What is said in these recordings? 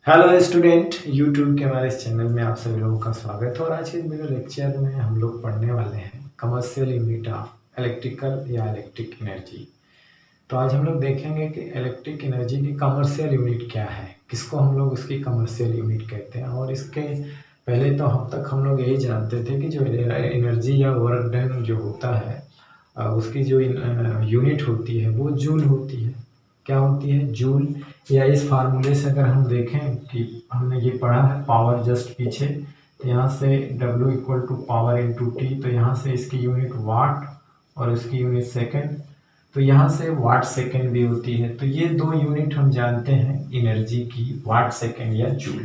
Hello student, YouTube के हमारे इस चैनल में आप सभी लोगों का स्वागत है। और आज के वीडियो लेक्चर में हम लोग पढ़ने वाले हैं कमर्शियल यूनिट ऑफ इलेक्ट्रिकल या इलेक्ट्रिक एनर्जी। तो आज हम लोग देखेंगे कि इलेक्ट्रिक एनर्जी की कमर्शियल यूनिट क्या है, किसको हम लोग उसकी कमर्शियल यूनिट कहते हैं। और इसके पहले तो हम लोग यही जानते थे कि जो एनर्जी या वर्क डन जो होता है उसकी जो यूनिट होती है वो जूल होती है। क्या होती है? जूल। या इस फार्मूले से अगर हम देखें कि हमने ये पढ़ा है पावर जस्ट पीछे, तो यहाँ से W equal to power into T, तो यहाँ से इसकी यूनिट वाट और इसकी यूनिट सेकंड, तो यहाँ से वाट सेकंड भी होती है। तो ये दो यूनिट हम जानते हैं एनर्जी की, वाट सेकंड या जूल।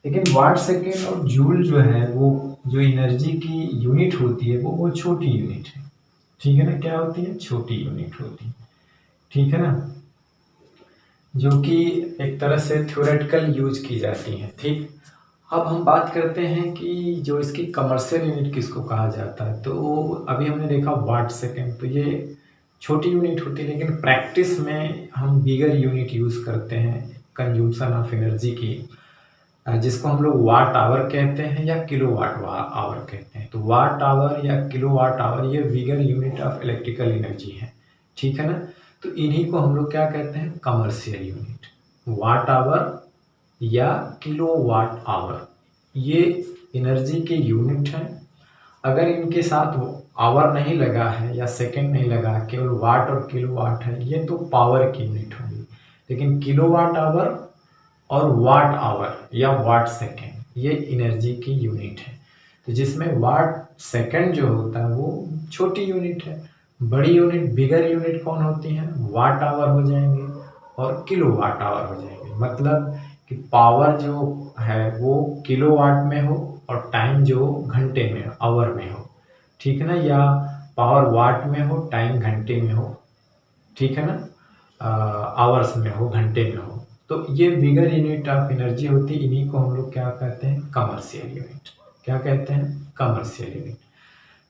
लेकिन वाट सेकंड और जूल जो है वो जो एनर्जी की यूनिट होती है वो छोटी यूनिट है। ठीक है ना? क्या होती है? छोटी यूनिट होती है। ठीक है ना? जो कि एक तरह से थ्योरेटिकल यूज की जाती हैं। ठीक, अब हम बात करते हैं कि जो इसकी कमर्शियल यूनिट किसको कहा जाता है। तो अभी हमने देखा वाट सेकंड, तो ये छोटी यूनिट होती है, लेकिन प्रैक्टिस में हम बिगर यूनिट यूज़ करते हैं कंज्यूमशन ऑफ एनर्जी की, जिसको हम लोग वाट आवर कहते हैं या किलो वाट आवर कहते हैं। तो वाट आवर या किलो वाट आवर ये bigger unit of electrical energy है। ठीक है ना? तो इन्हीं को हम लोग क्या कहते हैं? Commercial unit. वाट आवर या किलो वाट आवर ये एनर्जी के यूनिट हैं। अगर इनके साथ आवर नहीं लगा है या सेकंड नहीं लगा, केवल वाट और किलो वाट है, ये तो पावर की यूनिट होगी। लेकिन किलो वाट आवर और वाट आवर या वाट सेकंड ये एनर्जी की यूनिट है। तो जिसमें वाट सेकंड जो होता है वो छोटी यूनिट है। बड़ी यूनिट, बिगर यूनिट कौन होती हैं? वाट आवर हो जाएंगे और किलो वाट आवर हो जाएंगे। मतलब कि पावर जो है वो किलो वाट में हो और टाइम जो घंटे में, आवर में हो। ठीक है ना? या पावर वाट में हो, टाइम घंटे में हो। ठीक है ना? आवर्स में हो, घंटे में हो। तो ये बिगर यूनिट ऑफ एनर्जी होती है। इन्हीं को हम लोग क्या कहते हैं? Commercial unit. क्या कहते हैं? Commercial unit.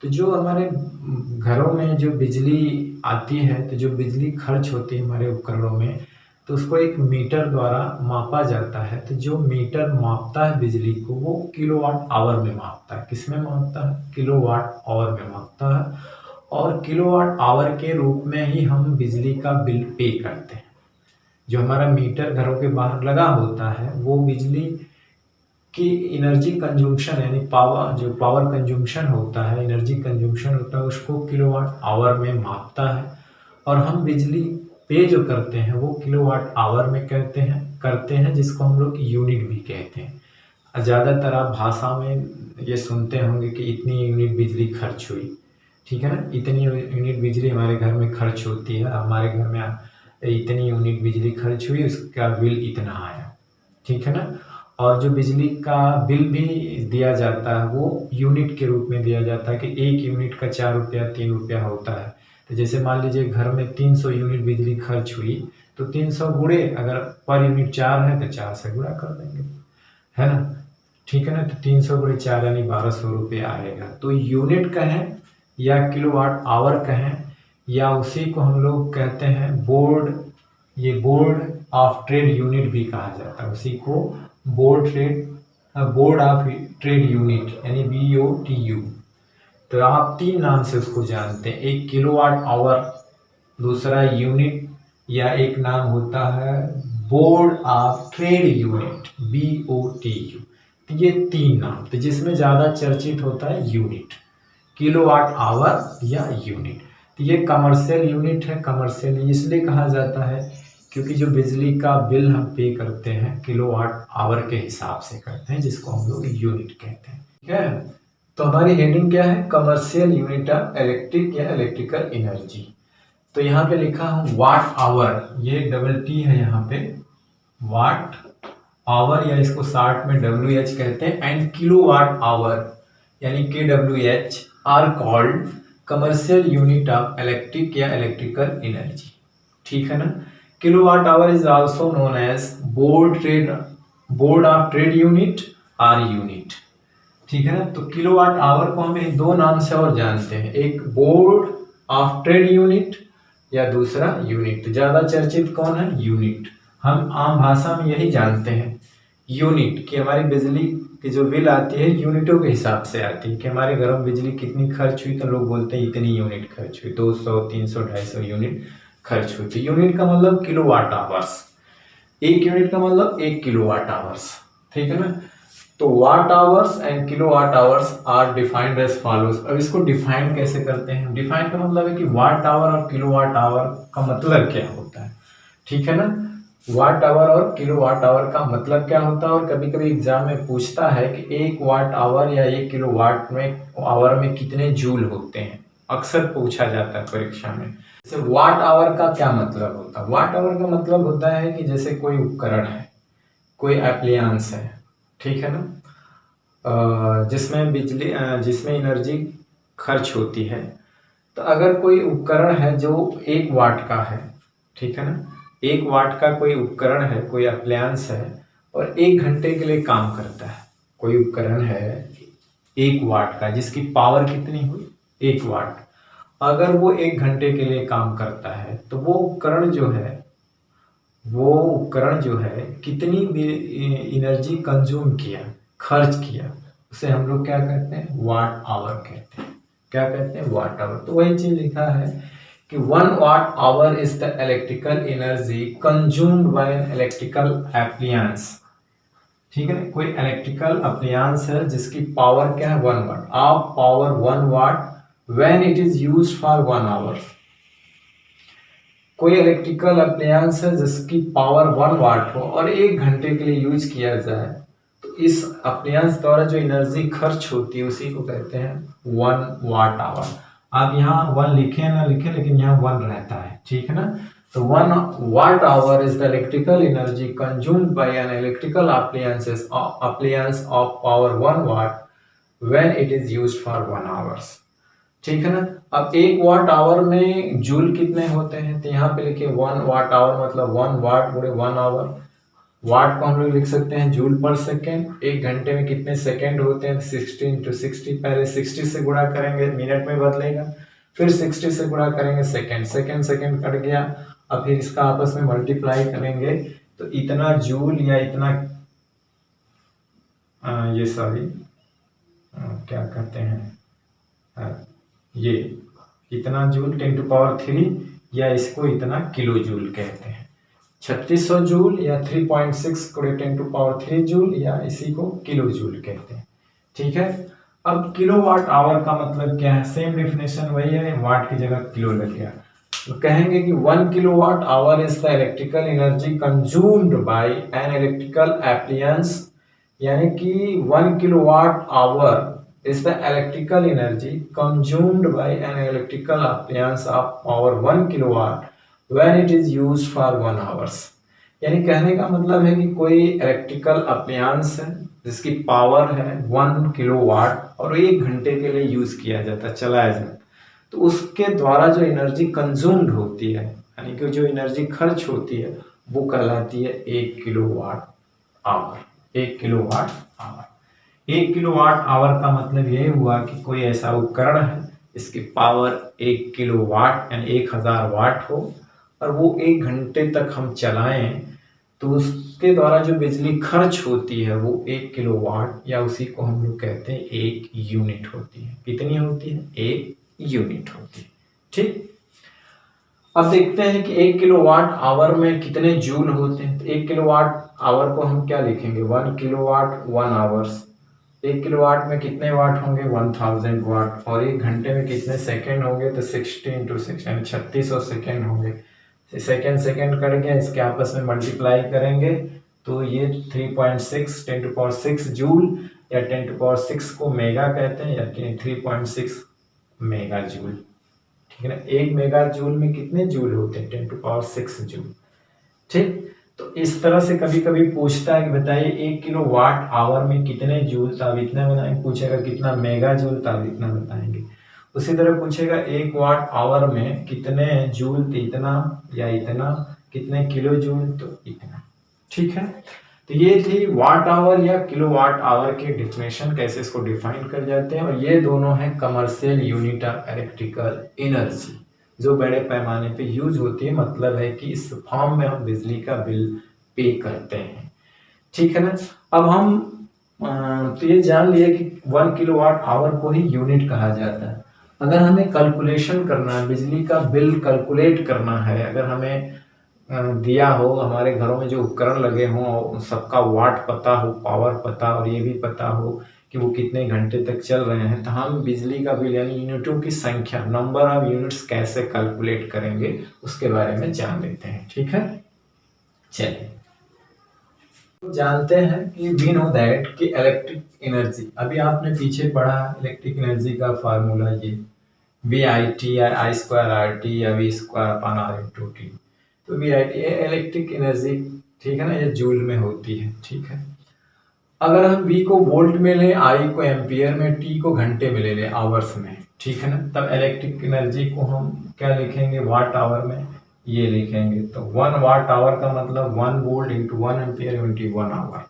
तो जो हमारे घरों में जो बिजली आती है, तो जो बिजली खर्च होती है हमारे उपकरणों में, तो उसको एक मीटर द्वारा मापा जाता है। तो जो मीटर मापता है बिजली को वो किलोवाट आवर में मापता है। किस में मापता है? किलोवाट आवर में मापता है। और किलोवाट आवर के रूप में ही हम बिजली का बिल पे करते हैं। जो हमारा मीटर घरों के बाहर लगा होता है वो बिजली की एनर्जी कंजम्पशन यानी पावर कंजम्पशन होता है, एनर्जी कंजम्पशन होता है, उसको किलोवाट आवर में मापता है। और हम बिजली पे जो करते हैं वो किलोवाट आवर में करते हैं, जिसको हम लोग यूनिट भी कहते हैं। ज़्यादातर आप भाषा में ये सुनते होंगे कि इतनी यूनिट बिजली खर्च हुई। ठीक है ना? इतनी यूनिट बिजली हमारे घर में खर्च होती है, हमारे घर में इतनी यूनिट बिजली खर्च हुई, उसका बिल इतना आया। ठीक है ना? और जो बिजली का बिल भी दिया जाता है वो यूनिट के रूप में दिया जाता है कि एक यूनिट का 4 रुपया 3 रुपया होता है। तो जैसे मान लीजिए घर में 300 यूनिट बिजली खर्च हुई, तो 300 गुणे, अगर पर यूनिट 4 है तो 4 से गुणा कर देंगे, है ना? ठीक है ना? तो 300 गुणे 4 यानी 1200 रुपये आएगा। तो यूनिट कहें या किलोवाट आवर कहें, या उसी को हम लोग कहते हैं बोर्ड, ये बोर्ड ऑफ ट्रेड यूनिट भी कहा जाता है। उसी को बोर्ड ऑफ ट्रेड यूनिट यानी BOTU। तो आप 3 नाम से उसको जानते हैं, एक किलोवाट आवर, दूसरा यूनिट, या एक नाम होता है board of trade unit BOTU। तो ये 3 नाम, तो जिसमें ज़्यादा चर्चित होता है यूनिट, किलोवाट आवर या यूनिट। तो ये कमर्शियल यूनिट है। कमर्शियल इसलिए कहा जाता है क्योंकि जो बिजली का बिल हम पे करते हैं किलोवाट आवर के हिसाब से करते हैं, जिसको हम लोग यूनिट कहते हैं। ठीक है? तो हमारी हेडिंग क्या है? कमर्शियल यूनिट ऑफ इलेक्ट्रिक या इलेक्ट्रिकल एनर्जी। तो यहाँ पे लिखा हूँ वाट आवर, ये डबल टी है यहाँ पे, वाट आवर, या इसको शॉर्ट में WH कहते हैं, एंड किलोवाट आवर यानी KWH are called commercial unit of electric या इलेक्ट्रिकल एनर्जी। ठीक है ना? Kilowatt hour is also known as board of trade unit or unit. ठीक है ना? तो किलोवाट आवर को हम 2 नाम से और जानते हैं, एक बोर्ड ऑफ ट्रेड यूनिट या दूसरा यूनिट। ज्यादा चर्चित कौन है? यूनिट। हम आम भाषा में यही जानते हैं यूनिट की हमारी बिजली की जो बिल आती है यूनिटों के हिसाब से आती है कि हमारे घर में बिजली कितनी खर्च हुई, तो लोग बोलते हैं इतनी यूनिट खर्च हुई, 200 300 250 यूनिट खर्च हुई। तो यूनिट का मतलब किलोवाट आवर्स, एक यूनिट का मतलब 1 किलोवाट आवर्स, ठीक है ना। तो watt hours and kilowatt hours are defined as follows. अब इसको डिफाइन कैसे करते हैं? डिफाइन का मतलब है कि वाट आवर और किलोवाट आवर का मतलब क्या होता है, ठीक है ना। वाट आवर और किलोवाट आवर का मतलब क्या होता है, और कभी कभी एग्जाम में पूछता है कि 1 वाट आवर या 1 किलोवाट में आवर में कितने जूल होते हैं, अक्सर पूछा जाता है परीक्षा में। जैसे वाट आवर का क्या मतलब होता है? वाट आवर का मतलब होता है कि जैसे कोई उपकरण है, कोई एप्लियंस है, ठीक है ना, जिसमें बिजली जिसमें एनर्जी खर्च होती है। तो अगर कोई उपकरण है जो 1 वाट का है, ठीक है ना, 1 वाट का कोई उपकरण है, कोई अप्लायंस है और 1 घंटे के लिए काम करता है। कोई उपकरण है 1 वाट का जिसकी पावर कितनी हुई, 1 वाट। अगर वो 1 घंटे के लिए काम करता है तो वो उपकरण जो है कितनी एनर्जी कंज्यूम किया, खर्च किया, उसे हम लोग क्या कहते हैं? वाट आवर कहते हैं। क्या कहते हैं? Watt hour. तो वही चीज लिखा है कि 1 watt hour is the electrical energy consumed by an electrical appliances, ठीक है ना। कोई इलेक्ट्रिकल अप्लायंस है जिसकी पावर क्या है? 1 वाट। आप power 1 watt when it is used for 1 hour. कोई इलेक्ट्रिकल अप्लायंस है जिसकी पावर 1 वाट हो और 1 घंटे के लिए यूज किया जाए, तो इस अप्लायंस द्वारा जो एनर्जी खर्च होती है उसी को कहते हैं 1 वाट आवर। आप यहाँ 1 लिखे ना लिखे, लेकिन यहाँ 1 रहता है, ठीक है ना। तो 1 watt hour is the electrical energy consumed by an electrical appliance of power 1 watt when it is used for 1 hours, ठीक है ना। अब 1 वाट आवर में जूल कितने होते हैं? तो यहाँ पे लिखिए 1 वाट आवर मतलब 1 वाट गुणे 1 आवर। वाट को हम लोग लिख सकते हैं जूल पर सेकेंड। 1 घंटे में कितने सेकेंड होते हैं? 60 × 60। पहले 60 से गुणा करेंगे, मिनट में बदलेगा, फिर 60 से गुणा करेंगे सेकेंड, सेकेंड कट गया। अब फिर इसका आपस में मल्टीप्लाई करेंगे तो इतना जूल या इतना ये सॉरी क्या कहते हैं, ये इतना जूल 10⁻³ या इसको इतना किलो जूल कहते हैं। 3600 जूल या 3.6 × 10⁻³ जूल या इसी को किलो जूल कहते हैं, ठीक है। अब किलोवाट आवर का मतलब क्या है? सेम डेफिनेशन वही है, वाट की जगह किलो लग गया। तो कहेंगे कि 1 kilowatt hour is the electrical energy consumed by an electrical appliance, यानी कि 1 kilowatt hour is the electrical energy consumed by an electrical appliance of power 1 kilowatt when it is used for 1 hours। यानी कहने का मतलब है कि कोई electrical appliance है जिसकी पावर है 1 किलोवाट और 1 घंटे के लिए यूज किया जाता है, चलाया जाता है, तो उसके द्वारा जो एनर्जी कंज्यूम्ड होती है, यानी कि जो एनर्जी खर्च होती है, वो कहलाती है 1 kilowatt hour. 1 kilowatt hour. 1 kilowatt hour का मतलब यह हुआ कि कोई ऐसा उपकरण है इसकी पावर 1 किलोवाट यानी 1000 वाट हो और वो 1 घंटे तक हम चलाएं, तो उसके द्वारा जो बिजली खर्च होती है वो 1 किलोवाट या उसी को हम लोग कहते हैं 1 यूनिट होती है। कितनी होती है? 1 यूनिट होती है, ठीक। अब देखते हैं कि 1 किलोवाट आवर में कितने जूल होते हैं। तो 1 किलोवाट आवर को हम क्या लिखेंगे? 1 किलोवाट 1 आवर्स। 1 किलोवाट में कितने वाट होंगे? 1000 वाट। और 1 घंटे में कितने सेकेंड होंगे? तो 60 × 6 यानी 3600 सेकेंड होंगे। सेकेंड कट गया, इसके आपस में मल्टीप्लाई करेंगे तो ये 3.6 10⁻6 जूल या 10⁻6 को मेगा कहते हैं, या 3.6 मेगा जूल, ठीक है ना। 1 मेगा जूल में कितने जूल होते हैं? 10⁻6 जूल, ठीक। तो इस तरह से कभी कभी पूछता है कि बताइए 1 किलोवाट आवर में कितने जूल, तब इतना बताएंगे। पूछेगा कितना मेगा जूल, तब इतना बताएंगे। उसी तरह पूछेगा 1 वाट आवर में कितने जूल, तो इतना, या इतना, कितने किलो जूल, तो इतना, ठीक है। तो ये थी वाट आवर या किलोवाट आवर के डिफिनेशन, कैसे इसको डिफाइन कर जाते हैं। और ये दोनों है commercial unit of electrical energy जो बड़े पैमाने पे यूज होती है। मतलब है कि इस फॉर्म में हम बिजली का बिल पे करते हैं, ठीक है ना। अब हम तो ये जान लिए कि 1 किलोवाट आवर को ही यूनिट कहा जाता है। अगर हमें कैलकुलेशन करना है, बिजली का बिल कैलकुलेट करना है, अगर हमें दिया हो, हमारे घरों में जो उपकरण लगे हों सबका वाट पता हो, पावर पता, और ये भी पता हो कि वो कितने घंटे तक चल रहे हैं, तो हम बिजली का बिल यानी यूनिटों की संख्या, नंबर ऑफ यूनिट्स कैसे कैलकुलेट करेंगे उसके बारे में जान लेते हैं। ठीक है, चलिए जानते हैं कि वी नो दैट कि इलेक्ट्रिक एनर्जी, अभी आपने पीछे पढ़ा इलेक्ट्रिक एनर्जी का फार्मूला, ये वी आई टी या आई स्क्वायर आर टी या V square upon R into T. तो V I T electric energy, ठीक है ना, ये जूल में होती है। ठीक है, अगर हम वी को वोल्ट में ले, आई को एम्पियर में, टी को घंटे में ले ले, आवर्स में, ठीक है ना, तब इलेक्ट्रिक एनर्जी को हम क्या लिखेंगे, वाट आवर में ये लिखेंगे। तो 1 वाट आवर का मतलब 1 volt into 1 ampere into 1 hour.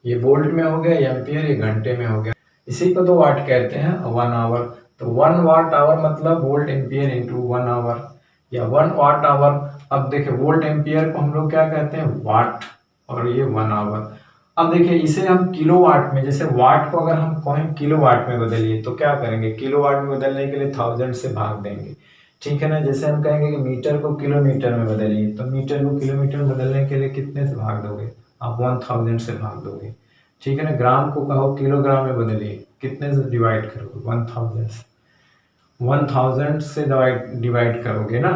ये वोल्ट में हो गया, एम्पियर ये घंटे में हो गया, इसी को तो वाट कहते हैं, 1 आवर। तो 1 वाट आवर मतलब वोल्ट एम्पियर इंटू 1 आवर, या 1 वाट आवर। अब देखिए वोल्ट एम्पियर को हम लोग क्या कहते हैं, वाट, और ये 1 आवर। अब देखिए इसे हम किलोवाट में, जैसे वाट को अगर हम कहें किलोवाट में बदलिए तो क्या करेंगे, किलोवाट में बदलने के लिए 1000 से भाग देंगे। ठीक है ना, जैसे हम कहेंगे कि मीटर को किलोमीटर में बदलिए, तो मीटर को किलोमीटर में बदलने के लिए कितने से भाग दोगे, आप 1000 से भाग दोगे। ठीक है ना, ग्राम को कहो किलोग्राम में बदलिए, कितने से डिवाइड करोगे, 1000 से, 1000 से डिवाइड करोगे ना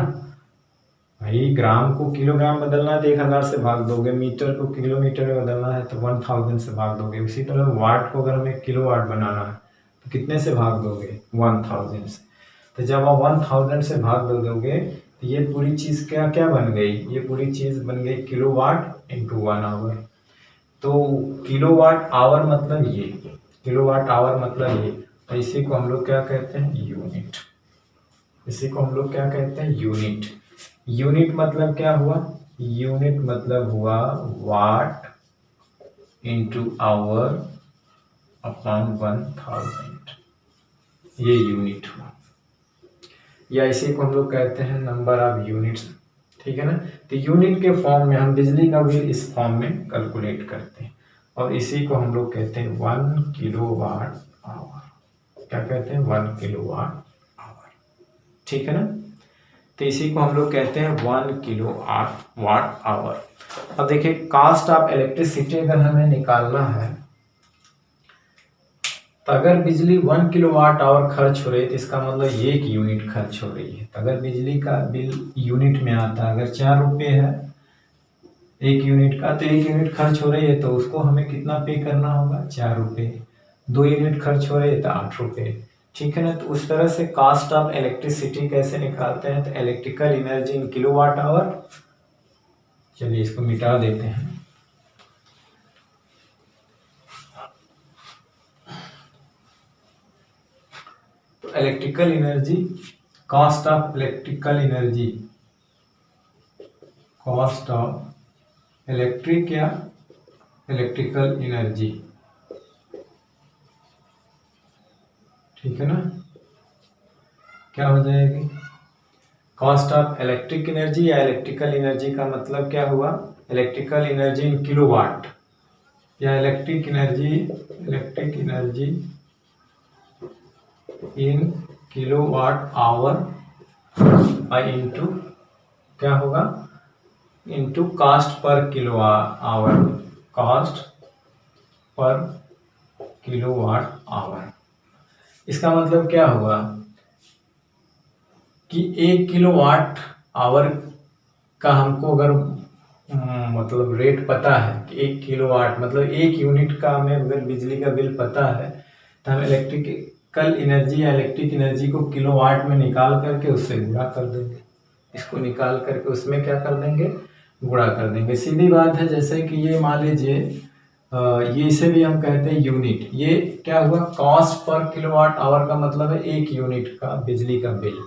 भाई। ग्राम को किलोग्राम बदलना है तो 1000 से भाग दोगे, मीटर को किलोमीटर में बदलना है तो 1000 से भाग दोगे। उसी तरह वाट को अगर हमें किलोवाट बनाना है तो कितने से भाग दोगे, 1000 से। तो जब आप 1000 से भाग दोगे तो ये पूरी चीज़ क्या क्या बन गई, ये पूरी चीज़ बन गई किलोवाट इंटू 1 आवर। तो किलोवाट आवर मतलब ये, किलोवाट आवर मतलब ये, तो इसी को हम लोग क्या कहते हैं, यूनिट। इसी को हम लोग क्या कहते हैं, यूनिट। यूनिट मतलब क्या हुआ, यूनिट मतलब हुआ वाट इंटू आवर अपॉन 1000, ये यूनिट हुआ, या इसी को हम लोग कहते हैं नंबर ऑफ यूनिट्स। ठीक है ना, तो यूनिट के फॉर्म में हम बिजली का बिल इस फॉर्म में कैलकुलेट करते हैं, और इसी को हम लोग कहते हैं 1 किलोवाट आवर। क्या कहते हैं, 1 किलोवाट आवर। ठीक है ना, तो इसी को हम लोग कहते हैं 1 किलोवाट आवर। अब देखिए कॉस्ट ऑफ इलेक्ट्रिसिटी अगर हमें निकालना है, तो अगर बिजली 1 किलोवाट आवर खर्च हो रही है तो इसका मतलब 1 यूनिट खर्च हो रही है। तो अगर बिजली का बिल यूनिट में आता है, अगर 4 रुपये है 1 यूनिट का, तो 1 यूनिट खर्च हो रही है तो उसको हमें कितना पे करना होगा, 4 रुपये। 2 यूनिट खर्च हो रही है तो 8 रुपये। ठीक है ना, तो उस तरह से कॉस्ट ऑफ इलेक्ट्रिसिटी कैसे निकालते हैं, तो electrical energy in kilowatt hour. चलिए इसको मिटा देते हैं। तो electrical energy, cost of electrical energy, cost of electric या इलेक्ट्रिकल एनर्जी, ठीक है ना, क्या हो जाएगी, कॉस्ट ऑफ इलेक्ट्रिक एनर्जी या इलेक्ट्रिकल एनर्जी का मतलब क्या हुआ, इलेक्ट्रिकल एनर्जी इन किलोवाट, या electric energy in kilowatt hour by into क्या होगा, into cost per kilo hour, cost per kilowatt hour. इसका मतलब क्या हुआ कि 1 किलोवाट आवर का हमको अगर मतलब रेट पता है कि 1 किलोवाट मतलब 1 यूनिट का हमें अगर बिजली का बिल पता है, तो हम इलेक्ट्रिकल एनर्जी या इलेक्ट्रिक एनर्जी को किलोवाट में निकाल करके उससे गुणा कर देंगे। इसको निकाल करके उसमें क्या कर देंगे, गुणा कर देंगे। सीधी बात है, जैसे कि ये मान लीजिए ये इसे भी हम कहते हैं यूनिट। ये क्या हुआ, कॉस्ट पर किलोवाट आवर का मतलब है 1 यूनिट का बिजली का बिल।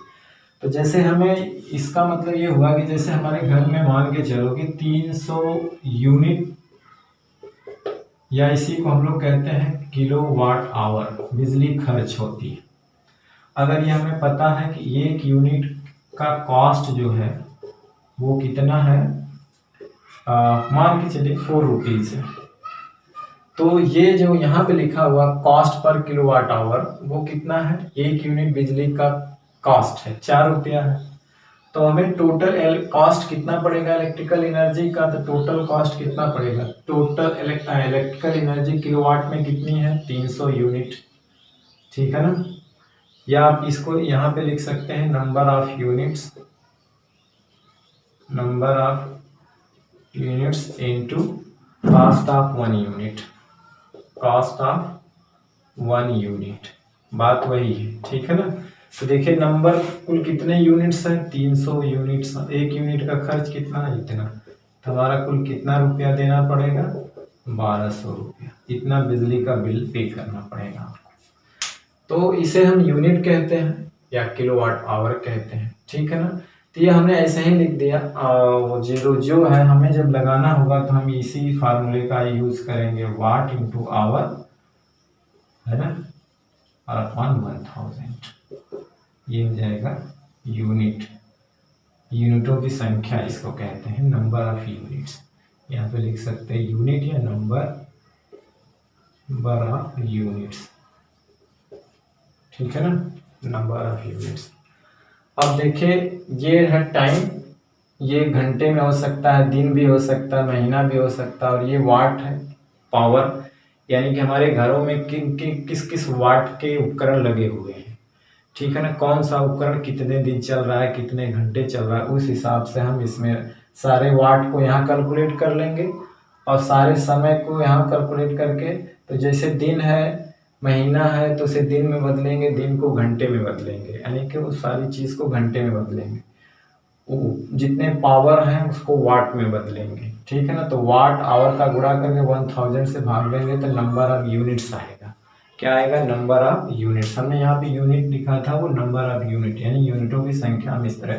तो जैसे हमें इसका मतलब ये हुआ कि जैसे हमारे घर में मान के चलो कि 300 यूनिट, या इसी को हम लोग कहते हैं किलोवाट आवर बिजली खर्च होती है। अगर ये हमें पता है कि 1 यूनिट का कॉस्ट जो है वो कितना है, मान के चलिए 4 रुपीज़ है। तो ये जो यहाँ पे लिखा हुआ कॉस्ट पर किलोवाट आवर वो कितना है, 1 यूनिट बिजली का कॉस्ट है 4 रुपया है। तो हमें टोटल कॉस्ट कितना पड़ेगा इलेक्ट्रिकल एनर्जी का, तो टोटल कॉस्ट कितना पड़ेगा, टोटल इलेक्ट्रिकल एनर्जी किलोवाट में कितनी है, 300 यूनिट। ठीक है ना, या आप इसको यहाँ पे लिख सकते हैं number of units into cost of 1 unit, cost of 1 unit, बात वही है। ठीक है ना, तो देखिए नंबर कुल कितने यूनिट्स हैं, 300 यूनिट्स। 1 यूनिट का खर्च कितना है, इतना। तो हमारा कुल कितना रुपया देना पड़ेगा, 1200 रुपया। इतना बिजली का बिल पे करना पड़ेगा आपको। तो इसे हम यूनिट कहते हैं या किलोवाट आवर कहते हैं। ठीक है ना, तो ये हमने ऐसे ही लिख दिया। वो जीरो जो है हमें जब लगाना होगा तो हम इसी फार्मूले का यूज करेंगे, वाट इंटू आवर, है ना, और अपॉन 1000, ये हो जाएगा यूनिट। यूनिटों की संख्या इसको कहते हैं, नंबर ऑफ यूनिट्स। यहाँ पे लिख सकते हैं यूनिट या नंबर ऑफ यूनिट्स। ठीक है ना, नंबर ऑफ यूनिट्स। अब देखिए ये है टाइम, ये घंटे में हो सकता है, दिन भी हो सकता है, महीना भी हो सकता है। और ये वाट है, पावर, यानी कि हमारे घरों में किस किस वाट के उपकरण लगे हुए हैं। ठीक है ना, कौन सा उपकरण कितने दिन चल रहा है, कितने घंटे चल रहा है, उस हिसाब से हम इसमें सारे वाट को यहाँ कैलकुलेट कर लेंगे और सारे समय को यहाँ कैलकुलेट करके, तो जैसे दिन है, महीना है, तो उसे दिन में बदलेंगे, दिन को घंटे में बदलेंगे, यानी कि उस सारी चीज़ को घंटे में बदलेंगे। जितने पावर हैं उसको वाट में बदलेंगे। ठीक है ना, तो वाट आवर का गुणा करके 1000 से भाग देंगे तो नंबर ऑफ यूनिट्स आएगा। क्या आएगा, नंबर ऑफ यूनिट्स। हमने यहाँ पे यूनिट लिखा था, वो नंबर ऑफ यूनिट, यानी यूनिटों की संख्या हम इस तरह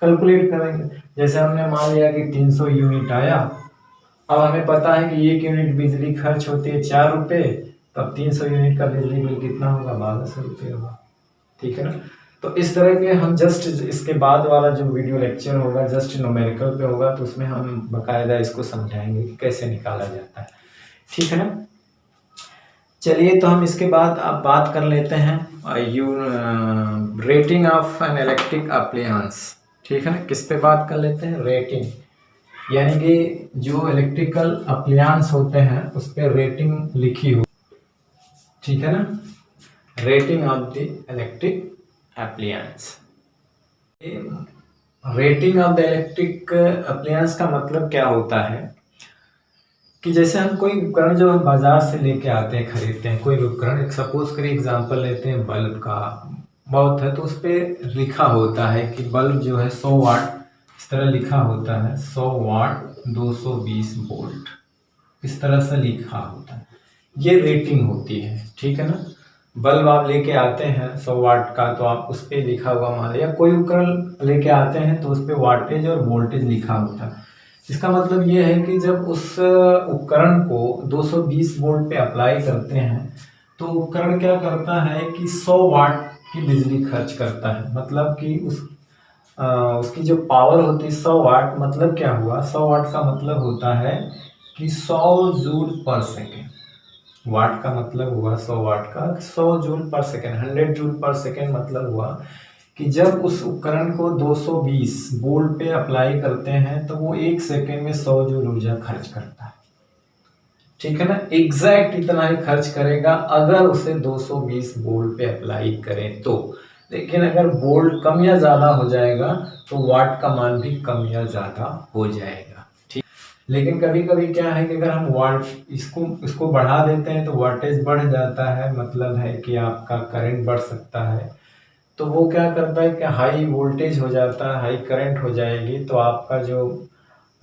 कैलकुलेट करेंगे। जैसे हमने मान लिया कि 300 यूनिट आया, अब हमें पता है कि 1 यूनिट बिजली खर्च होती है 4 रुपये, तब 300 यूनिट का बिजली बिल कितना होगा, 1200 रुपये होगा। ठीक है ना, तो इस तरह के हम जस्ट इसके बाद वाला जो वीडियो लेक्चर होगा जस्ट न्यूमेरिकल पे होगा, तो उसमें हम बकायदा इसको समझाएंगे कि कैसे निकाला जाता है। ठीक है ना, चलिए तो हम इसके बाद अब बात कर लेते हैं rating of an electric appliance. ठीक है ना, किस पे बात कर लेते हैं, रेटिंग, यानी कि जो इलेक्ट्रिकल अप्लायंस होते हैं उस पर रेटिंग लिखी हो। ठीक है ना, rating of the electric appliance. Rating of the electric appliance का मतलब क्या होता है कि जैसे हम कोई उपकरण जो हम बाजार से लेके आते हैं, खरीदते हैं कोई उपकरण, सपोज करिए एग्जांपल लेते हैं बल्ब का, बहुत है, तो उस पर लिखा होता है कि बल्ब जो है 100 वाट, इस तरह लिखा होता है 100 वाट 220 वोल्ट, इस तरह से लिखा होता है, ये रेटिंग होती है। ठीक है ना, बल्ब आप लेके आते हैं 100 वाट का, तो आप उस पर लिखा हुआ मान लिया, कोई उपकरण लेके आते हैं तो उस पर वाटेज और वोल्टेज लिखा होता है। इसका मतलब ये है कि जब उस उपकरण को 220 वोल्ट पे अप्लाई करते हैं तो उपकरण क्या करता है कि 100 वाट की बिजली खर्च करता है। मतलब कि उसकी जो पावर होती है 100 वाट, मतलब क्या हुआ, 100 वाट का मतलब होता है कि 100 जूल पर सेकेंड। वाट का मतलब हुआ 100 वाट का 100 जूल पर सेकेंड, 100 जूल पर सेकेंड मतलब हुआ कि जब उस उपकरण को 220 वोल्ट पे अप्लाई करते हैं तो वो 1 सेकेंड में 100 जूल ऊर्जा खर्च करता है। ठीक है ना, एग्जैक्ट इतना ही खर्च करेगा अगर उसे 220 वोल्ट पे अप्लाई करें तो। लेकिन अगर वोल्ट कम या ज़्यादा हो जाएगा तो वाट का मान भी कम या ज़्यादा हो जाएगा। ठीक, लेकिन कभी कभी क्या है कि अगर हम वाट इसको बढ़ा देते हैं तो वाटेज बढ़ जाता है, मतलब है कि आपका करंट बढ़ सकता है। तो वो क्या करता है कि हाई वोल्टेज हो जाता है, हाई करंट हो जाएगी, तो आपका जो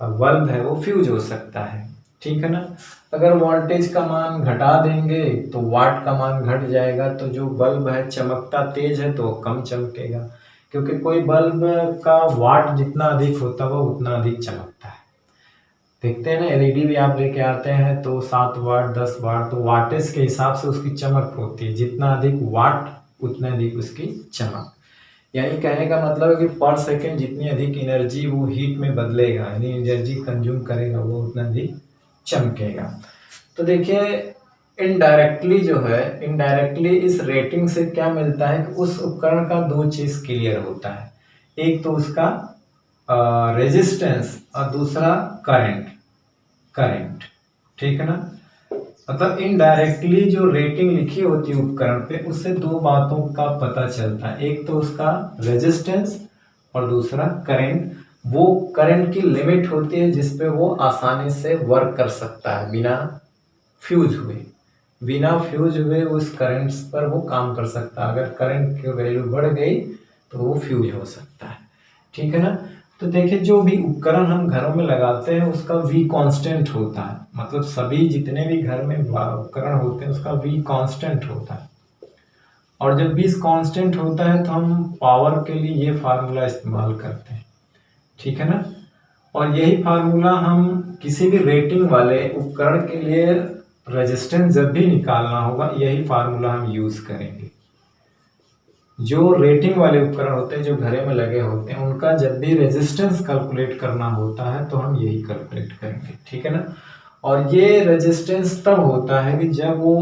बल्ब है वो फ्यूज हो सकता है। ठीक है ना, अगर वोल्टेज का मान घटा देंगे तो वाट का मान घट जाएगा, तो जो बल्ब है चमकता तेज है तो कम चमकेगा, क्योंकि कोई बल्ब का वाट जितना अधिक होता है वो उतना अधिक चमकता है। देखते हैं ना, एलईडी भी आप लेके आते हैं तो 7 वाट 10 वाट, तो वाटेज के हिसाब से उसकी चमक होती है, जितना अधिक वाट उतना अधिक उसकी चमक। यानी कहने का मतलब है कि पर सेकेंड जितनी अधिक एनर्जी वो हीट में बदलेगा, यानी एनर्जी कंज्यूम करेगा, वो उतना अधिक चमकेगा। तो देखिए इनडायरेक्टली जो है, इनडायरेक्टली इस रेटिंग से क्या मिलता है कि उस उपकरण का दो चीज क्लियर होता है, एक तो उसका रेजिस्टेंस और दूसरा करंट। करंट, ठीक है ना। मतलब इनडायरेक्टली जो रेटिंग लिखी होती है उपकरण पे, उससे दो बातों का पता चलता है, एक तो उसका रेजिस्टेंस और दूसरा करंट। वो करंट की लिमिट होती है जिसपे वो आसानी से वर्क कर सकता है बिना फ्यूज हुए। बिना फ्यूज हुए उस करंट पर वो काम कर सकता है। अगर करंट की वैल्यू बढ़ गई तो वो फ्यूज हो सकता है, ठीक है ना। तो देखिए जो भी उपकरण हम घरों में लगाते हैं उसका V कांस्टेंट होता है, मतलब सभी जितने भी घर में उपकरण होते हैं उसका V कांस्टेंट होता है। और जब V कांस्टेंट होता है तो हम पावर के लिए ये फार्मूला इस्तेमाल करते हैं, ठीक है ना। और यही फार्मूला हम किसी भी रेटिंग वाले उपकरण के लिए रेजिस्टेंस जब भी निकालना होगा यही फार्मूला हम यूज करेंगे। जो रेटिंग वाले उपकरण होते हैं जो घरे में लगे होते हैं उनका जब भी रेजिस्टेंस कैलकुलेट करना होता है तो हम यही कैलकुलेट करेंगे, ठीक है ना। और ये रेजिस्टेंस तब होता है कि जब वो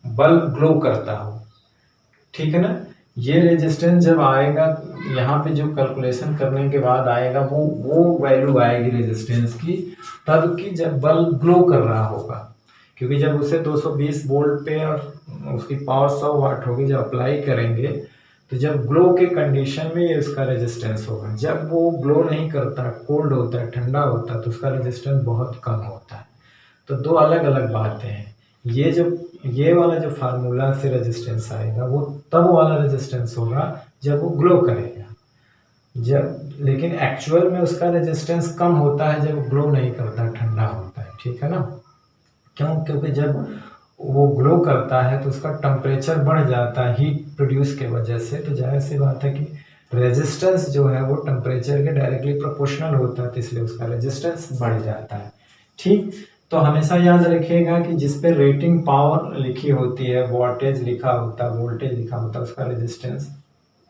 बल्ब ग्लो करता हो, ठीक है ना। ये रेजिस्टेंस जब आएगा यहाँ पे जो कैलकुलेशन करने के बाद आएगा वो वैल्यू आएगी रेजिस्टेंस की तब की जब बल्ब ग्लो कर रहा होगा, क्योंकि जब उसे 220 वोल्ट पे और उसकी पावर 100 वाट होगी जब अप्लाई करेंगे तो जब ग्लो के कंडीशन में ये उसका रेजिस्टेंस होगा। जब वो ग्लो नहीं करता, कोल्ड होता है, ठंडा होता है, तो उसका रेजिस्टेंस बहुत कम होता है। तो दो अलग अलग बातें हैं। ये वाला जो फार्मूला से रेजिस्टेंस आएगा वो तब वाला रेजिस्टेंस होगा जब वो ग्लो करेगा। जब लेकिन एक्चुअल में उसका रेजिस्टेंस कम होता है जब ग्लो नहीं करता, ठंडा होता है, ठीक है ना। क्यों? क्योंकि जब वो ग्लो करता है तो उसका टेम्परेचर बढ़ जाता है हीट प्रोड्यूस के वजह से, तो जाहिर सी बात है कि रेजिस्टेंस जो है वो टेम्परेचर के डायरेक्टली प्रोपोर्शनल होता है, तो इसलिए उसका रेजिस्टेंस बढ़ जाता है, ठीक। तो हमेशा याद रखिएगा कि जिस पे रेटिंग पावर लिखी होती है, वोल्टेज लिखा होता है, वोल्टेज लिखा होता है, उसका रेजिस्टेंस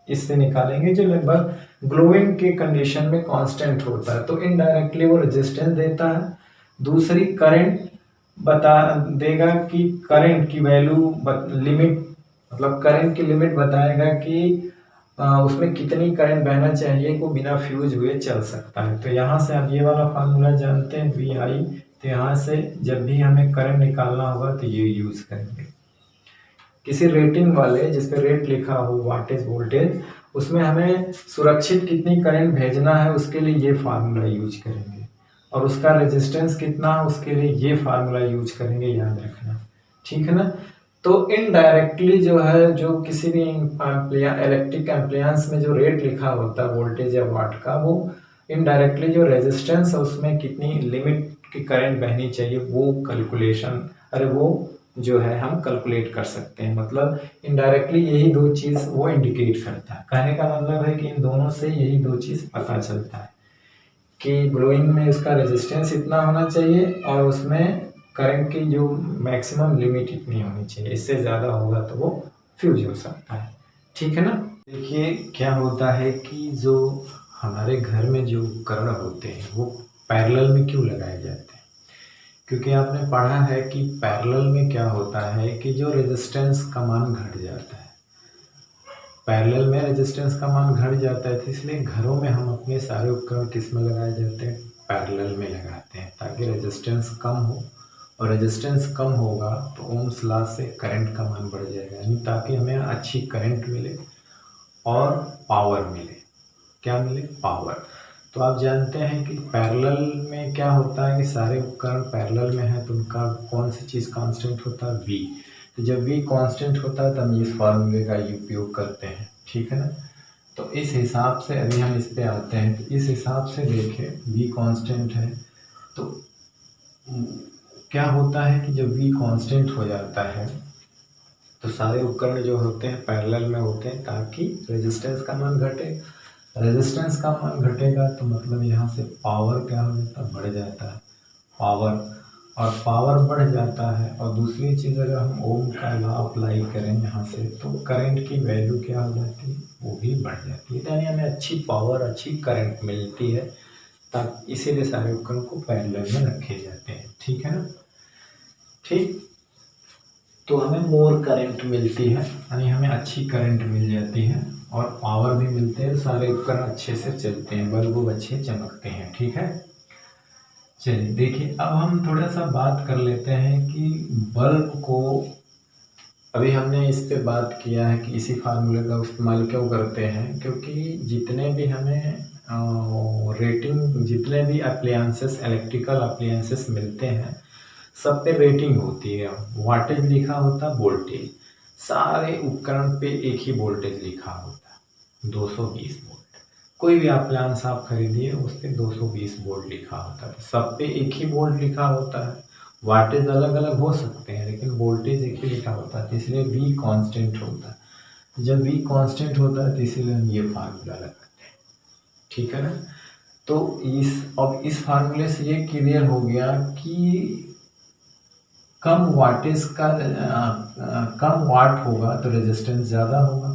इससे निकालेंगे जो लगभग ग्लोइंग के कंडीशन में कांस्टेंट होता है, तो इनडायरेक्टली वो रेजिस्टेंस देता है। दूसरी करंट बता देगा कि करंट की वैल्यू लिमिट, मतलब करंट की लिमिट बताएगा कि उसमें कितनी करंट बहना चाहिए को बिना फ्यूज हुए चल सकता है। तो यहाँ से आप ये वाला फार्मूला जानते हैं वी आई, तो यहाँ से जब भी हमें करंट निकालना होगा तो ये यूज करेंगे। किसी रेटिंग वाले जिस पे रेट लिखा हो, वाटेज वोल्टेज, उसमें हमें सुरक्षित कितनी करंट भेजना है उसके लिए ये फार्मूला यूज करेंगे, और उसका रेजिस्टेंस कितना है उसके लिए ये फार्मूला यूज करेंगे, याद रखना, ठीक है ना। तो इनडायरेक्टली जो है, जो किसी भी इलेक्ट्रिक एम्प्लियंस में जो रेट लिखा होता है वोल्टेज या वाट का, वो इनडायरेक्टली जो रेजिस्टेंस है उसमें कितनी लिमिट की करंट बहनी चाहिए वो कैलकुलेशन, अरे वो जो है हम कैलकुलेट कर सकते हैं। मतलब इनडायरेक्टली यही दो चीज वो इंडिकेट करता है। कहने का मतलब है कि इन दोनों से यही दो चीज पता चलता है कि ग्लोइंग में उसका रेजिस्टेंस इतना होना चाहिए और उसमें करंट की जो मैक्सिमम लिमिट इतनी होनी चाहिए, इससे ज़्यादा होगा तो वो फ्यूज हो सकता है, ठीक है ना। देखिए क्या होता है कि जो हमारे घर में जो उपकरण होते हैं वो पैरेलल में क्यों लगाए जाते हैं, क्योंकि आपने पढ़ा है कि पैरेलल में क्या होता है कि जो रेजिस्टेंस का मान घट जाता है, पैरेलल में रेजिस्टेंस का मान घट जाता है, तो इसलिए घरों में हम अपने सारे उपकरण किस में लगाए जाते हैं, पैरेलल में लगाते हैं, ताकि रेजिस्टेंस कम हो। और रेजिस्टेंस कम होगा तो ओम्स लॉ से करंट का मान बढ़ जाएगा, यानी ताकि हमें अच्छी करंट मिले और पावर मिले। क्या मिले? पावर। तो आप जानते हैं कि पैरेलल में क्या होता है कि सारे उपकरण पैरेलल में है तो उनका कौन सी चीज़ कांस्टेंट होता है? V। तो जब V कांस्टेंट होता है तो हम इस फार्मूले का उपयोग करते हैं, ठीक है ना। तो इस हिसाब से अभी हम इस पे आते हैं, तो इस हिसाब से देखें V कांस्टेंट है तो क्या होता है कि जब V कांस्टेंट हो जाता है तो सारे उपकरण जो होते हैं पैरेलल में होते हैं, ताकि रेजिस्टेंस का मान घटे। रेजिस्टेंस का मान घटेगा तो मतलब यहाँ से पावर क्या हो जाता है? बढ़ जाता है पावर। और पावर बढ़ जाता है। और दूसरी चीज़, अगर हम ओम का लॉ अप्लाई करें यहाँ से तो करंट की वैल्यू क्या हो जाती है, वो भी बढ़ जाती है। यानी हमें अच्छी पावर, अच्छी करंट मिलती है, ताकि इसीलिए सारे उपकरण को पैरेलल में रखे जाते हैं। ठीक है ना। ठीक, तो हमें मोर करंट मिलती है, यानी हमें अच्छी करंट मिल जाती है और पावर भी मिलते हैं, सारे उपकरण अच्छे से चलते हैं, बल्ब अच्छे चमकते हैं। ठीक है। चलिए देखिए, अब हम थोड़ा सा बात कर लेते हैं कि बल्ब को, अभी हमने इस पे बात किया है कि इसी फार्मूले का इस्तेमाल क्यों करते हैं, क्योंकि जितने भी हमें रेटिंग, जितने भी अप्लायंसेस, इलेक्ट्रिकल अप्लायंसेस मिलते हैं, सब पे रेटिंग होती है, वाटेज लिखा होता है, वोल्टेज, सारे उपकरण पे एक ही वोल्टेज लिखा होता है, 220 वोल्ट। कोई भी अप्लायंस आप खरीदिए, उस पर 220 वोल्ट लिखा होता है, सब पे एक ही वोल्ट लिखा होता है। वाटेज अलग अलग हो सकते हैं, लेकिन वोल्टेज एक ही लिखा होता है, इसलिए V कांस्टेंट होता है। जब V कांस्टेंट होता है तो इसीलिए हम ये फार्मूला लगाते हैं। ठीक है ना। तो अब इस फार्मूले से ये क्लियर हो गया कि कम वाटेज का कम वाट होगा तो रेजिस्टेंस ज़्यादा होगा,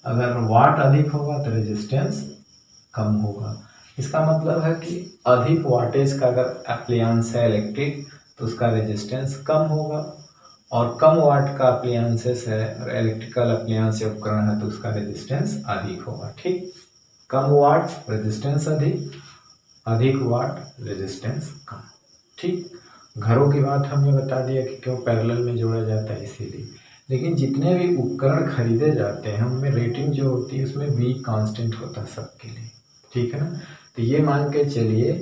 अगर वाट अधिक होगा तो रेजिस्टेंस कम होगा। इसका मतलब है कि अधिक वाटेज का अगर अप्लायंस है इलेक्ट्रिक, तो उसका रेजिस्टेंस कम होगा, और कम वाट का अप्लायंसेस है और इलेक्ट्रिकल अप्लायंस या उपकरण है तो उसका रेजिस्टेंस अधिक होगा। ठीक, कम वाट रेजिस्टेंस अधिक, अधिक वाट रेजिस्टेंस कम। ठीक, घरों की बात हमने बता दिया कि क्यों पैरेलल में जोड़ा जाता है, इसीलिए। लेकिन जितने भी उपकरण खरीदे जाते हैं, हमें रेटिंग जो होती है उसमें V कांस्टेंट होता है सबके लिए। ठीक है ना। तो ये मान के चलिए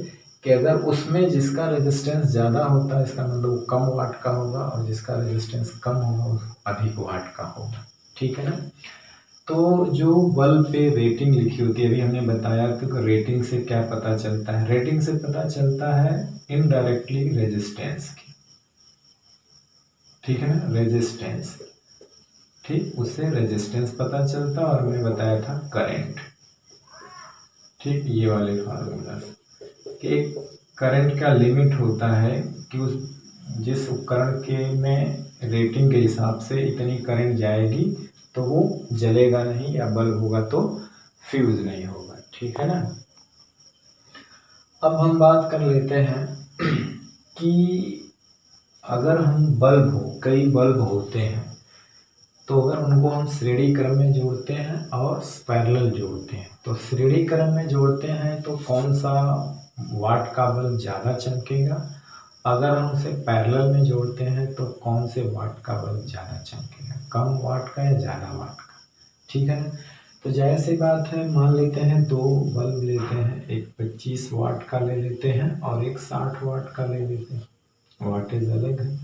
कि अगर उसमें जिसका रेजिस्टेंस ज़्यादा होता है, इसका मतलब वो कम वाट का होगा, और जिसका रेजिस्टेंस कम होगा वो अधिक वाट का होगा। ठीक है ना। तो जो बल्ब पे रेटिंग लिखी होती है, अभी हमने बताया कि रेटिंग से क्या पता चलता है, रेटिंग से पता चलता है इनडायरेक्टली रेजिस्टेंस की। ठीक है ना, रेजिस्टेंस। ठीक, उससे रेजिस्टेंस पता चलता है, और हमने बताया था करंट। ठीक, ये वाले फार्मूला कि करंट का लिमिट होता है कि उस जिस उपकरण के में रेटिंग के हिसाब से इतनी करंट जाएगी तो वो जलेगा नहीं, या बल्ब होगा तो फ्यूज नहीं होगा। ठीक है ना। अब हम बात कर लेते हैं कि अगर हम बल्ब हो, कई बल्ब होते हैं, तो अगर उनको हम श्रेणी क्रम में जोड़ते हैं और पैरेलल जोड़ते हैं, तो श्रेणी क्रम में जोड़ते हैं तो कौन सा वाट का बल्ब ज़्यादा चमकेगा, अगर हम उसे पैरेलल में जोड़ते हैं तो कौन से वाट का बल्ब ज़्यादा चमकेगा, कम वाट का या ज़्यादा वाट का। ठीक है ना। तो जाहिर सी बात है, मान लेते हैं दो बल्ब लेते हैं, एक 25 वाट का ले लेते हैं और एक 60 वाट का ले लेते हैं, वाटेज अलग है।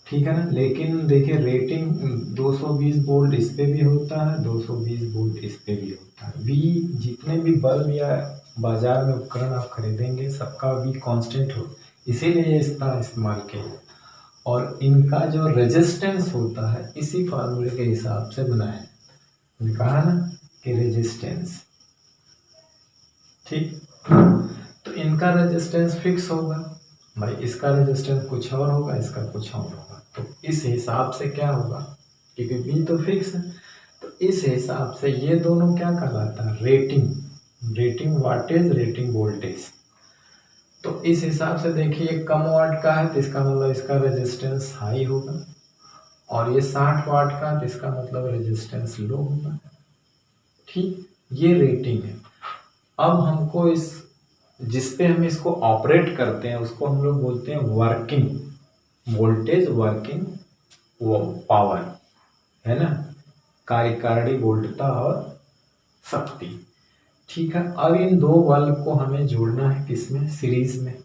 ठीक है ना। लेकिन देखिए, रेटिंग 220 वोल्ट इस पे भी होता है, 220 वोल्ट इस पे भी होता है। V, जितने भी बल्ब या बाजार में उपकरण आप खरीदेंगे, सबका V कांस्टेंट हो, इसीलिए इसका इस्तेमाल किया। और इनका जो रेजिस्टेंस होता है इसी फार्मूले के हिसाब से बनाया, कहा ना कि रेजिस्टेंस। ठीक, तो इनका रेजिस्टेंस फिक्स होगा भाई, इसका रेजिस्टेंस कुछ और होगा, इसका कुछ और होगा, तो इस हिसाब से क्या होगा, क्योंकि V तो फिक्स है, तो इस हिसाब से ये दोनों क्या कहलाता है, rating, rating wattage, rating voltage. तो इस हिसाब से देखिए, कम वाट का है तो इसका मतलब इसका रेजिस्टेंस हाई होगा, और ये 60 वाट का तो इसका मतलब रेजिस्टेंस लो होगा। ठीक, ये रेटिंग है। अब हमको इस जिस पे हम इसको ऑपरेट करते हैं उसको हम लोग बोलते हैं वर्किंग वोल्टेज, वर्किंग वो पावर है ना, कार्यकारिणी वोल्टता और शक्ति। ठीक है। अब इन दो बल्ब को हमें जोड़ना है, किसमें, सीरीज में।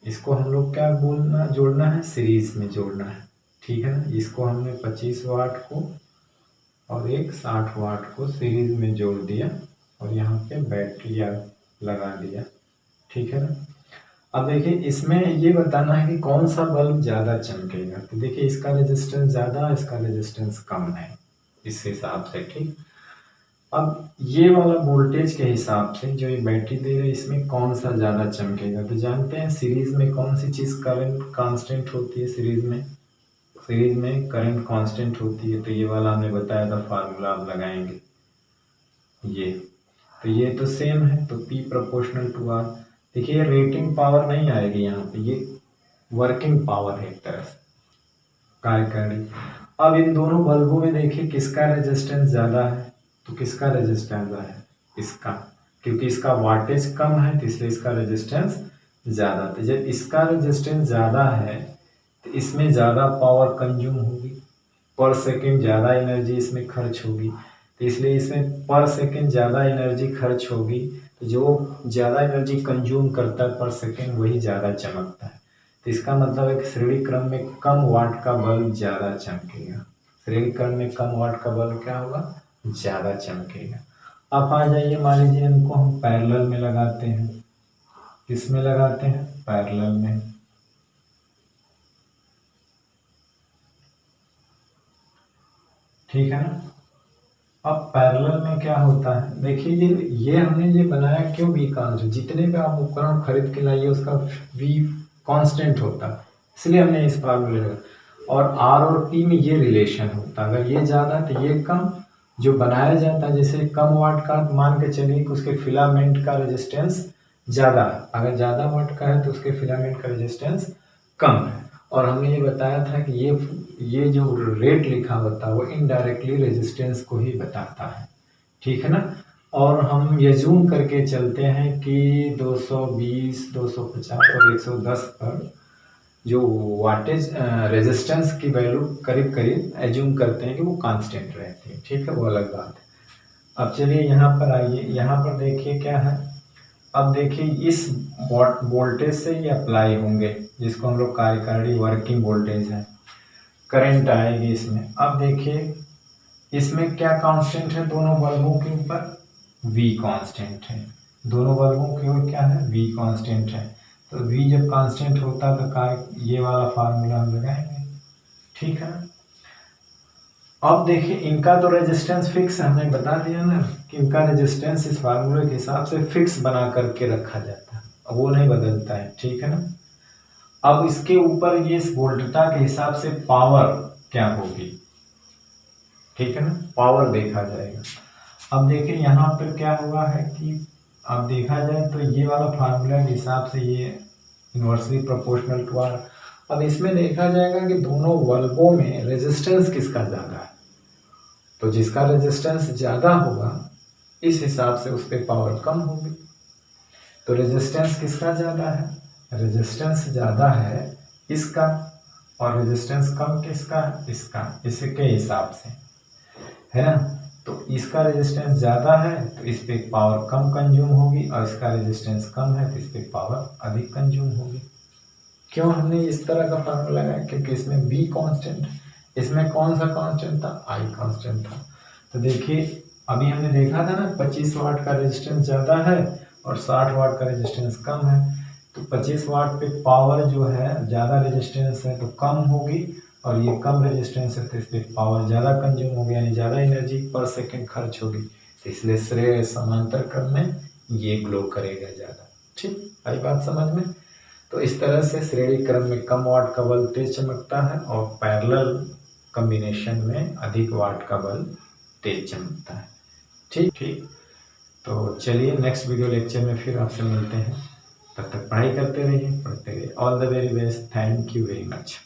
इसको हम लोग क्या बोलना, जोड़ना है, सीरीज में जोड़ना है। ठीक है ना। इसको हमने 25 वाट को और एक 60 वाट को सीरीज में जोड़ दिया, और यहाँ पे बैटरी लगा दिया। ठीक है ना। अब देखिए, इसमें ये बताना है कि कौन सा बल्ब ज़्यादा चमकेगा, तो देखिए इसका रेजिस्टेंस ज़्यादा, इसका रेजिस्टेंस कम है, इस हिसाब से। ठीक, अब ये वाला वोल्टेज के हिसाब से जो ये बैटरी दे रही है इसमें कौन सा ज़्यादा चमकेगा, तो जानते हैं सीरीज में कौन सी चीज़ करंट कांस्टेंट होती है, सीरीज में करंट कांस्टेंट होती है। तो ये वाला हमने बताया था फार्मूला आप लगाएंगे ये, तो ये तो सेम है, तो P प्रोपोर्शनल टू R। देखिए रेटिंग पावर नहीं आएगी यहाँ पे, ये वर्किंग पावर है एक तरह से कार्यकारिणी। अब इन दोनों बल्बों में देखिए किसका रेजिस्टेंस ज़्यादा है, तो किसका रेजिस्टेंस ज़्यादा है, इसका, क्योंकि इसका वाटेज कम है तो इसलिए इसका रेजिस्टेंस ज़्यादा। तो जब इसका रेजिस्टेंस ज़्यादा है तो इसमें ज़्यादा पावर कंज्यूम होगी, पर सेकेंड ज़्यादा एनर्जी इसमें खर्च होगी, तो इसलिए इसमें पर सेकेंड ज़्यादा एनर्जी खर्च होगी। तो जो ज़्यादा एनर्जी कंज्यूम करता है पर सेकेंड वही ज़्यादा चमकता है। तो इसका मतलब है कि श्रेणी क्रम में कम वाट का बल्ब ज़्यादा चमकेगा, श्रेणी क्रम में कम वाट का बल्ब क्या होगा, ज़्यादा चमकेगा। अब आ जाइए, मान लीजिए इनको हम पैरेलल में लगाते हैं, किस में लगाते हैं, पैरेलल में। ठीक है ना। अब पैरेलल में क्या होता है, देखिए ये हमने ये बनाया क्यों, V कांस्टेंट, जितने भी आप उपकरण खरीद के लाइए उसका V कांस्टेंट होता है, इसलिए हमने इस फार्मूले में, और R और P में ये रिलेशन होता है, अगर ये ज़्यादा तो ये कम, जो बनाया जाता है जैसे कम वाट का मान के चलिए कि उसके फिलामेंट का रेजिस्टेंस ज़्यादा है, अगर ज़्यादा वाट का है तो उसके फिलामेंट का रेजिस्टेंस कम है। और हमने ये बताया था कि ये जो रेट लिखा होता है वो इनडायरेक्टली रेजिस्टेंस को ही बताता है, ठीक है ना। और हम ये जूम करके चलते हैं कि 220, 250 और 110 पर जो वाटेज रेजिस्टेंस की वैल्यू करीब करीब एज्यूम करते हैं कि वो कांस्टेंट रहती है, ठीक है, वो अलग बात है। अब चलिए यहाँ पर आइए, यहाँ पर देखिए क्या है, अब देखिए इस वोल्टेज से ये अप्लाई होंगे जिसको हम लोग कार्यकारिणी वर्किंग वोल्टेज है, करंट आएगी इसमें। अब देखिए इसमें क्या कांस्टेंट है, दोनों बल्बों के ऊपर V कांस्टेंट है, दोनों बल्बों के ऊपर क्या है, V कांस्टेंट है। तो V जब कांस्टेंट होता है तो ये वाला फार्मूला हम लगाएंगे, ठीक है। अब देखिए इनका तो रेजिस्टेंस फिक्स है, हमने बता दिया ना कि इनका रेजिस्टेंस इस फार्मूले के हिसाब से फिक्स बना करके रखा जाता है, वो नहीं बदलता है, ठीक है ना। अब इसके ऊपर ये इस वोल्टता के हिसाब से पावर क्या होगी, ठीक है ना, पावर देखा जाएगा। अब देखिए यहाँ पर क्या हुआ है कि अब देखा जाए तो ये वाला फार्मूला के हिसाब से ये इनवर्सली प्रोपोर्शनल टू R। अब इसमें देखा जाएगा कि दोनों बल्बों में रेजिस्टेंस किसका ज़्यादा है, तो जिसका रेजिस्टेंस ज़्यादा होगा इस हिसाब से उस पर पावर कम होगी। तो रेजिस्टेंस किसका ज़्यादा है, रेजिस्टेंस ज़्यादा है इसका, और रेजिस्टेंस कम किसका है, इसका, इसके हिसाब से, है ना। तो इसका रेजिस्टेंस ज़्यादा है तो इस पर पावर कम कंज्यूम होगी, और इसका रेजिस्टेंस कम है तो इस पर पावर अधिक कंज्यूम होगी। क्यों हमने इस तरह का फार्मूला लगाया, क्योंकि इसमें V कांस्टेंट, इसमें कौन सा कांस्टेंट था, I कांस्टेंट था। तो देखिए अभी हमने देखा था ना 25 वाट का रेजिस्टेंस ज़्यादा है और 60 वाट का रेजिस्टेंस कम है, तो 25 वाट पे पावर जो है ज़्यादा रेजिस्टेंस है तो कम होगी, और ये कम रेजिस्टेंस है तो इस पर पावर ज़्यादा कंज्यूम होगी, यानी ज़्यादा एनर्जी पर सेकेंड खर्च होगी, तो इसलिए श्रेणी समांतर क्रम में ये ग्लो करेगा ज़्यादा। ठीक, आई बात समझ में। तो इस तरह से श्रेणी क्रम में कम वाट का बल्ब तेज चमकता है और पैरेलल कॉम्बिनेशन में अधिक वाट का बल्ब तेज चमकता है। ठीक, तो चलिए नेक्स्ट वीडियो लेक्चर में फिर आपसे मिलते हैं, तब तक पढ़ाई करते रहिए, पढ़ते रहिए। All the very best, thank you very much.